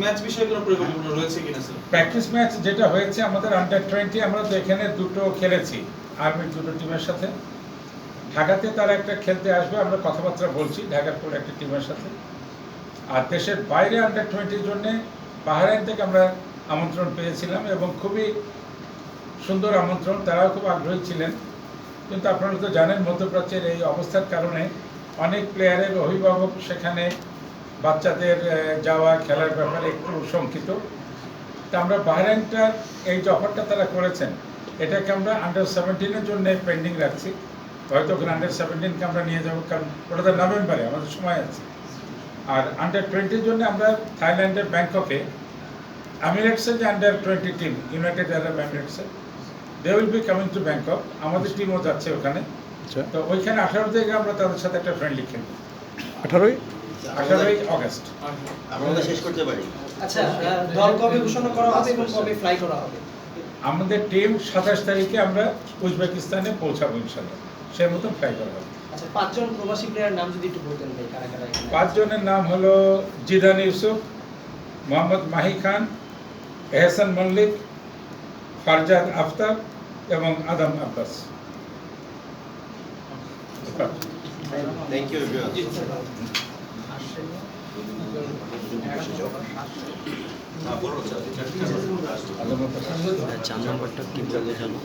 Match বিষয়ে কোনো পরিকল্পনা রয়েছে কিনা স্যার? প্র্যাকটিস ম্যাচ যেটা হয়েছে আমাদের আন্ডার 20 আমরা তো এখানে দুটো খেলেছি আর্মির দুটো টিমের সাথে। ঢাকাতে তারা একটা খেলতে আসবে, আমরা কথাবার্তা বলছি ঢাকার কোনো একটা টিমের সাথে। আর দেশের বাইরে আন্ডার 20-র জন্য বাহরাইন থেকে আমরা আমন্ত্রণ পেয়েছিলাম এবং খুবই সুন্দর আমন্ত্রণ, তারাও খুব আগ্রহী ছিলেন। কিন্তু আপনারা তো জানেন মধ্যপ্রাচ্যের এই অবস্থার কারণে অনেক প্লেয়ারের অভিভাবক সেখানে বাচ্চাদের যাওয়া খেলার ব্যাপারে একটু শঙ্কিত। তা আমরা বাহরাইনটার এই যে অফারটা তারা করেছেন এটাকে আমরা আন্ডার 17-এর জন্য পেন্ডিং রাখছি। হয়তো ওখানে আন্ডার 17কে আমরা নিয়ে যাবো, কারণ ওটা তো নভেম্বরে আমাদের সময় আছে। আর আন্ডার 20-র জন্য আমরা থাইল্যান্ডের ব্যাংককে আমিরেটসের যে আন্ডার 20 টিম ইউনাইটেড আরব এমিরেটসের, they will be coming to Bangkok, আমাদের টিমও যাচ্ছে ওখানে। তো ওইখানে 18 তারিখে আমরা তাদের সাথে একটা ফ্রেন্ডলি খেলবো। 18ই আগস্ট আমরা শেষ করতে পারি। আচ্ছা, দল কবে ঘোষণা করা হবে এবং কবে ফ্লাই করা হবে? আমাদের টিম 27 তারিখে আমরা উজবেকিস্তানে পৌঁছাবো ইনশাল্লাহ, সেই মতন ফ্লাই করা হবে। আচ্ছা, 5 জন প্রবাসী প্লেয়ার নাম যদি একটু বলতেন ভাই, কারা কারা এখানে? 5 জনের নাম হলো জিদান ইউসুফ, মোহাম্মদ মাহি খান, এহসান মল্লিক, ফারজাদ আফতাব এবং Adam Abbas. Thank you everyone. চার নম্বরটা কি বলবো জানো?